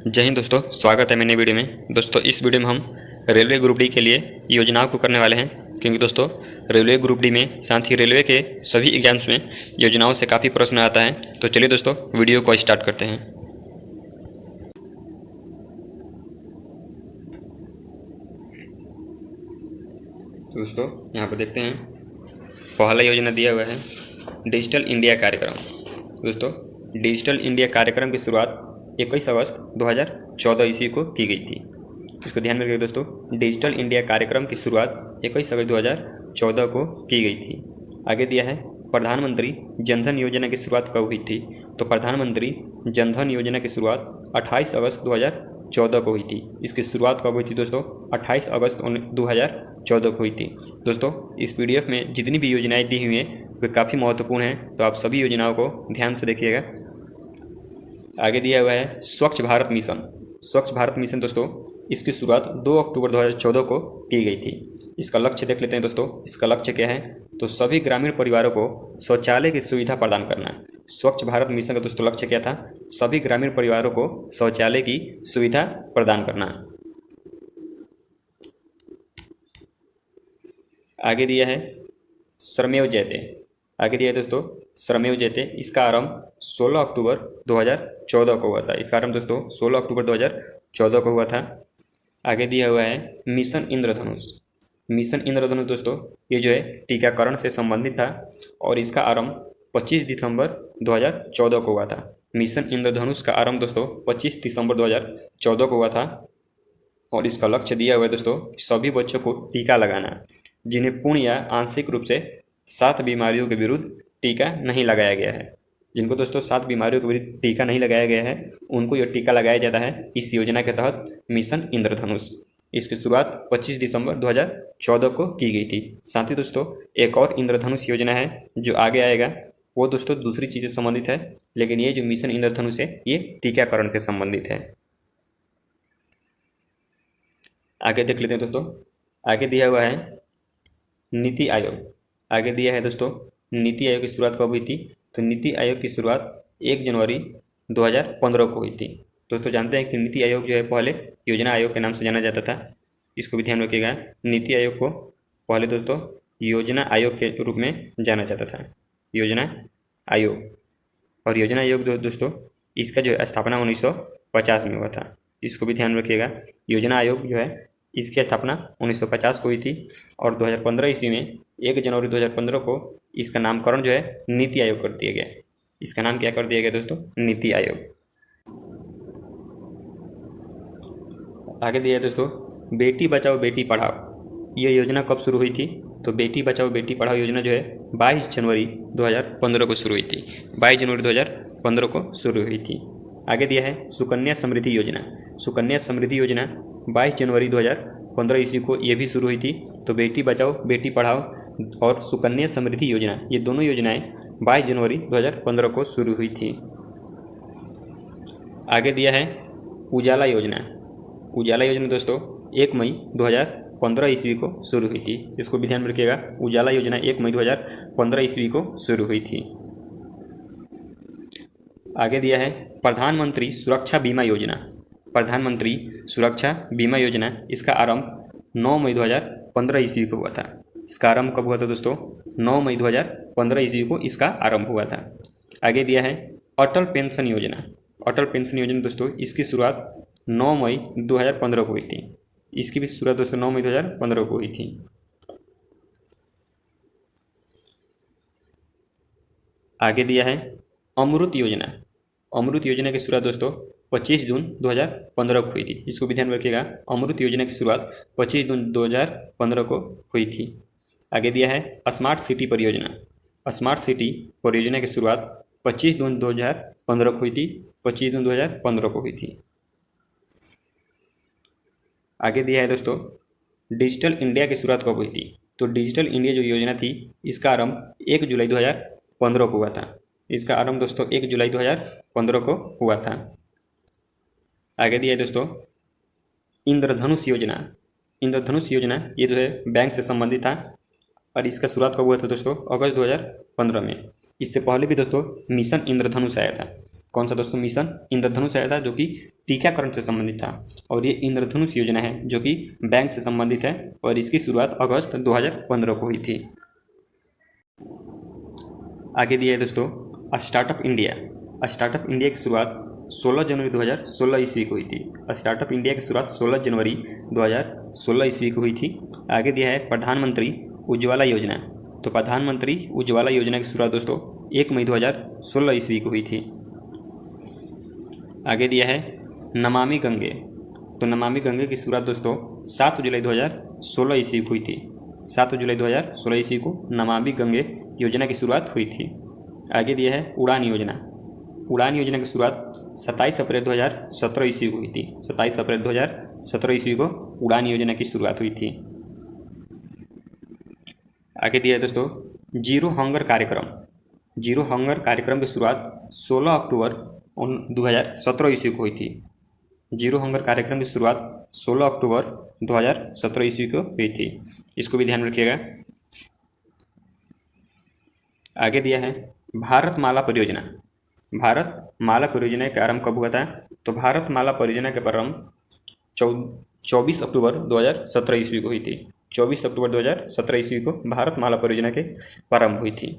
जय हिंद दोस्तों, स्वागत है मेरे वीडियो में। दोस्तों इस वीडियो में हम रेलवे ग्रुप डी के लिए योजनाओं को करने वाले हैं, क्योंकि दोस्तों रेलवे ग्रुप डी में साथ ही रेलवे के सभी एग्जाम्स में योजनाओं से काफ़ी प्रश्न आता है। तो चलिए दोस्तों वीडियो को स्टार्ट करते हैं। दोस्तों यहाँ पर देखते हैं, पहला योजना दिया हुआ है डिजिटल इंडिया कार्यक्रम। दोस्तों डिजिटल इंडिया कार्यक्रम की शुरुआत 21 अगस्त 2014 ईस्वी को की गई थी। इसको ध्यान में रखिए दोस्तों, डिजिटल इंडिया कार्यक्रम की शुरुआत 21 अगस्त 2014 को की गई थी। आगे दिया है प्रधानमंत्री जनधन योजना की शुरुआत कब हुई थी। तो प्रधानमंत्री जनधन योजना की शुरुआत 28 अगस्त 2014 को हुई थी। इसकी शुरुआत कब हुई थी दोस्तों? 28 अगस्त 2014 को हुई थी। दोस्तों इस PDF में जितनी भी योजनाएं दी हुई हैं वे काफ़ी महत्वपूर्ण हैं, तो आप सभी योजनाओं को ध्यान से देखिएगा। आगे दिया हुआ है स्वच्छ भारत मिशन। स्वच्छ भारत मिशन दोस्तों इसकी शुरुआत 2 अक्टूबर 2014 को की गई थी। इसका लक्ष्य देख लेते हैं दोस्तों, इसका लक्ष्य क्या है? तो सभी ग्रामीण परिवारों को शौचालय की सुविधा प्रदान करना। स्वच्छ भारत मिशन का दोस्तों लक्ष्य क्या था? सभी ग्रामीण परिवारों को शौचालय की सुविधा प्रदान करना। आगे दिया है श्रमेव जयते। आगे दिया है दोस्तों श्रमेव जयते। इसका आरंभ 16 अक्टूबर 2014 को हुआ था। इसका आरंभ दोस्तों 16 अक्टूबर 2014 को हुआ था। आगे दिया हुआ है मिशन इंद्रधनुष। मिशन इंद्रधनुष दोस्तों ये जो है टीकाकरण से संबंधित था और इसका आरंभ 25 दिसंबर 2014 को हुआ था। मिशन इंद्रधनुष का आरंभ दोस्तों 25 दिसंबर 2014 को हुआ था और इसका लक्ष्य दिया हुआ है दोस्तों सभी बच्चों को टीका लगाना जिन्हें पूर्ण या आंशिक रूप से 7 बीमारियों के विरुद्ध टीका नहीं लगाया गया है। जिनको दोस्तों 7 बीमारियों के विरुद्ध टीका नहीं लगाया गया है उनको यह टीका लगाया जाता है इस योजना के तहत, मिशन इंद्रधनुष। इसकी शुरुआत 25 दिसंबर 2014 को की गई थी। साथ ही दोस्तों एक और इंद्रधनुष योजना है जो आगे आएगा, वो दोस्तों दूसरी चीज़ से संबंधित है, लेकिन ये जो मिशन इंद्रधनुष है ये टीकाकरण से संबंधित है। आगे देख लेते हैं दोस्तों, आगे दिया हुआ है नीति आयोग। आगे दिया है दोस्तों नीति आयोग की शुरुआत कब हुई थी? तो नीति आयोग की शुरुआत 1 जनवरी 2015 को हुई थी। दोस्तों जानते हैं कि नीति आयोग जो है पहले योजना आयोग के नाम से जाना जाता था, इसको भी ध्यान रखिएगा। नीति आयोग को पहले दोस्तों योजना आयोग के रूप में जाना जाता था, योजना आयोग। और योजना आयोग दोस्तों इसका जो है स्थापना 1950 में हुआ था, इसको भी ध्यान रखिएगा। योजना आयोग जो है इसकी स्थापना 1950 को हुई थी और 2015 ईस्वी में 1 जनवरी 2015 को इसका नामकरण जो है नीति आयोग कर दिया गया। इसका नाम क्या कर दिया गया दोस्तों? नीति आयोग। आगे दिया है दोस्तों बेटी बचाओ बेटी पढ़ाओ। ये योजना कब शुरू हुई थी? तो बेटी बचाओ बेटी पढ़ाओ योजना जो है 22 जनवरी 2015 को शुरू हुई थी। 22 जनवरी 2015 को शुरू हुई थी। आगे दिया है सुकन्या समृद्धि योजना। सुकन्या समृद्धि योजना 22 जनवरी 2015 ईस्वी को ये भी शुरू हुई थी। तो बेटी बचाओ बेटी पढ़ाओ और सुकन्या समृद्धि योजना ये दोनों योजनाएं 22 जनवरी 2015 को शुरू हुई थी। आगे दिया है उजाला योजना। उजाला योजना दोस्तों 1 मई 2015 ईस्वी को शुरू हुई थी, इसको भी ध्यान में रखिएगा। उजाला योजना 1 मई 2015 ईस्वी को शुरू हुई थी। आगे दिया है प्रधानमंत्री सुरक्षा बीमा योजना। प्रधानमंत्री सुरक्षा बीमा योजना इसका आरंभ 9 मई 2015 ईस्वी को हुआ था। इसका आरंभ कब हुआ था दोस्तों? 9 मई 2015 ईस्वी को इसका आरंभ हुआ था। आगे दिया है अटल पेंशन योजना। अटल पेंशन योजना दोस्तों इसकी शुरुआत 9 मई 2015 को हुई थी। इसकी भी शुरुआत दोस्तों 9 मई 2015 को हुई थी। आगे दिया है अमृत योजना। अमृत योजना की शुरुआत दोस्तों 25 जून 2015 को हुई थी, इसको भी ध्यान रखिएगा। अमृत योजना की शुरुआत 25 जून 2015 को हुई थी। आगे दिया है स्मार्ट सिटी परियोजना। स्मार्ट सिटी परियोजना की शुरुआत 25 जून 2015 को हुई थी। 25 जून 2015 को हुई थी। आगे दिया है दोस्तों डिजिटल इंडिया की शुरुआत कब हुई थी? तो डिजिटल इंडिया जो योजना थी इसका आरंभ 1 जुलाई 2015 को हुआ था। इसका आरंभ दोस्तों 1 जुलाई 2015 को हुआ था। आगे दिया है दोस्तों इंद्रधनुष योजना। इंद्रधनुष योजना ये जो है बैंक से संबंधित था और इसका शुरुआत कब हुआ था दोस्तों? अगस्त 2015 में। इससे पहले भी दोस्तों मिशन इंद्रधनुष आया था। कौन सा दोस्तों मिशन इंद्रधनुष आया था, जो कि टीकाकरण से संबंधित था। और ये इंद्रधनुष योजना है जो कि बैंक से संबंधित है और इसकी शुरुआत अगस्त 2015 को हुई थी। आगे दिया है दोस्तों स्टार्टअप इंडिया। स्टार्टअप इंडिया की शुरुआत 16 जनवरी 2016 ईस्वी को हुई थी। स्टार्टअप इंडिया की शुरुआत 16 जनवरी 2016 ईस्वी को हुई थी। आगे दिया है प्रधानमंत्री उज्ज्वला योजना। तो प्रधानमंत्री उज्ज्वला योजना की शुरुआत दोस्तों 1 मई 2016 ईस्वी को हुई थी। आगे दिया है नमामि गंगे। तो नमामि गंगे की शुरुआत दोस्तों 7 जुलाई 2016 ईस्वी को हुई थी। 7 जुलाई 2016 ईस्वी को नमामि गंगे योजना की शुरुआत हुई थी। आगे दिया है उड़ान योजना। उड़ान योजना की शुरुआत 27 अप्रैल 2017 ईस्वी को हुई थी। 27 अप्रैल 2017 ईस्वी को उड़ान योजना की शुरुआत हुई थी। आगे दिया है दोस्तों जीरो हंगर कार्यक्रम। जीरो हंगर कार्यक्रम की शुरुआत 16 अक्टूबर 2017 ईस्वी को हुई थी। जीरो हंगर कार्यक्रम की शुरुआत 16 अक्टूबर 2017 ईस्वी को हुई थी। इसको भी ध्यान में रखिएगा। आगे दिया है भारत माला परियोजना। भारत माला परियोजना का आरंभ कब हुआ था? तो भारत माला परियोजना का प्रारंभ 24 अक्टूबर 2017 ईस्वी को हुई थी। 24 अक्टूबर 2017 ईस्वी को भारत माला परियोजना के प्रारंभ हुई थी।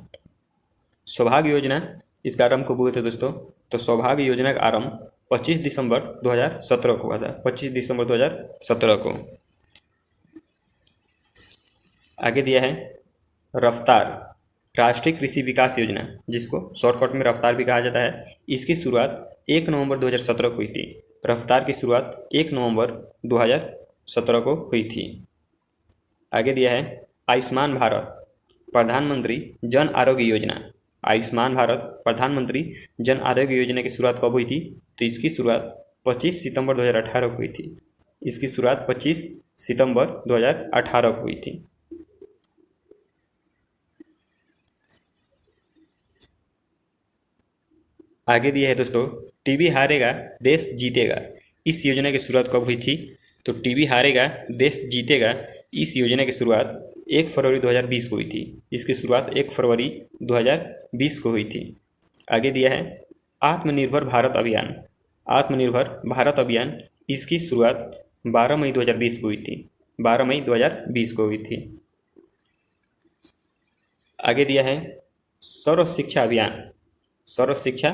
सौभाग्य योजना, इसका आरंभ कब हुआ था दोस्तों? तो सौभाग्य योजना का आरंभ 25 दिसंबर 2017 को हुआ था। 25 दिसंबर 2017 को। आगे दिया है रफ्तार, राष्ट्रीय कृषि विकास योजना, जिसको शॉर्टकट में रफ्तार भी कहा जाता है। इसकी शुरुआत 1 नवंबर 2017 को हुई थी। रफ्तार की शुरुआत 1 नवंबर 2017 को हुई थी। आगे दिया है आयुष्मान भारत प्रधानमंत्री जन आरोग्य योजना। आयुष्मान भारत प्रधानमंत्री जन आरोग्य योजना की शुरुआत कब हुई थी? तो इसकी शुरुआत 25 सितंबर 2018 को हुई थी। इसकी शुरुआत 25 सितंबर 2018 को हुई थी। आगे दिया है दोस्तों टीबी हारेगा देश जीतेगा। इस योजना की शुरुआत कब हुई थी? तो टीबी हारेगा देश जीतेगा, इस योजना की शुरुआत 1 फरवरी 2020 को हुई थी। इसकी शुरुआत 1 फरवरी 2020 को हुई थी। आगे दिया है आत्मनिर्भर भारत अभियान। आत्मनिर्भर भारत अभियान, इसकी शुरुआत 12 मई 2020 को हुई थी। 12 मई 2020 को हुई थी। आगे दिया है सर्व शिक्षा अभियान। सर्व शिक्षा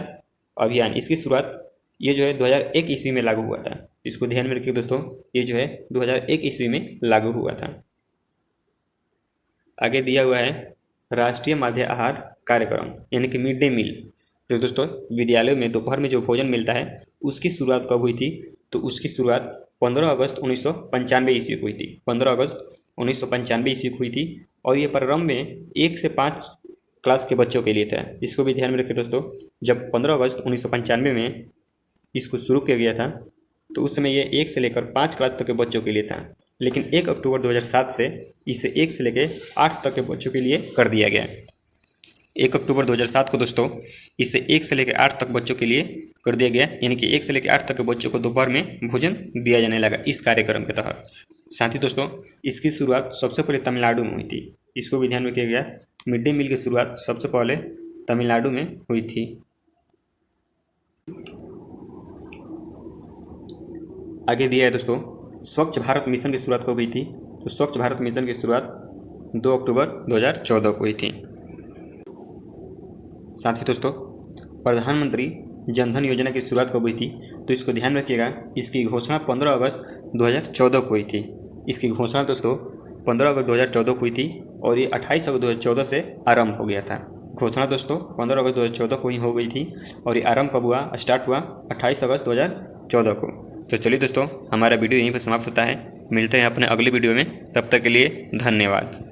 अभियान, इसकी शुरुआत ये जो है 2001 ईस्वी में लागू हुआ था। इसको ध्यान में रखिए दोस्तों, ये जो है 2001 ईस्वी में लागू हुआ था। आगे दिया हुआ है राष्ट्रीय माध्य आहार कार्यक्रम, यानी कि मिड डे मील। जो दोस्तों विद्यालयों में दोपहर में जो भोजन मिलता है, उसकी शुरुआत कब हुई थी? तो उसकी शुरुआत 15 अगस्त 1995 ईस्वी को हुई थी। 15 अगस्त 1995 ईस्वी को हुई थी। और ये प्रारंभ में 1 से 5 क्लास के बच्चों के लिए था। इसको भी ध्यान में रखिए दोस्तों, जब 15 अगस्त 1995 में इसको शुरू किया गया था, तो उस समय ये 1 से लेकर 5 क्लास तक के बच्चों के लिए था। लेकिन 1 अक्टूबर 2007 से इसे 1 से लेकर 8 तक के बच्चों के लिए कर दिया गया। 1 अक्टूबर 2007 को दोस्तों इसे 1 से लेकर 8 तक बच्चों के लिए कर दिया गया, यानी कि 1 से लेकर 8 तक के बच्चों को दोपहर में भोजन दिया जाने लगा इस कार्यक्रम के तहत। साथ ही दोस्तों इसकी शुरुआत सबसे पहले तमिलनाडु में हुई थी। इसको भी ध्यान में किया गया। मिड डे मील की शुरुआत सबसे पहले तमिलनाडु में हुई थी। आगे दिया है दोस्तों स्वच्छ भारत मिशन की शुरुआत कब हुई थी? तो स्वच्छ भारत मिशन की शुरुआत 2 अक्टूबर 2014 को हुई थी। साथ ही दोस्तों प्रधानमंत्री जनधन योजना की शुरुआत कब हुई थी? तो इसको ध्यान रखिएगा, इसकी घोषणा 15 अगस्त 2014 को हुई थी। इसकी घोषणा दोस्तों 15 अगस्त 2014 को हुई थी और ये 28 अगस्त 2014 से आरंभ हो गया था। घोषणा दोस्तों 15 अगस्त 2014 को ही हो गई थी और ये आरंभ कब हुआ? स्टार्ट हुआ 28 अगस्त 2014 को। तो चलिए दोस्तों, हमारा वीडियो यहीं पर समाप्त होता है। मिलते हैं अपने अगली वीडियो में, तब तक के लिए धन्यवाद।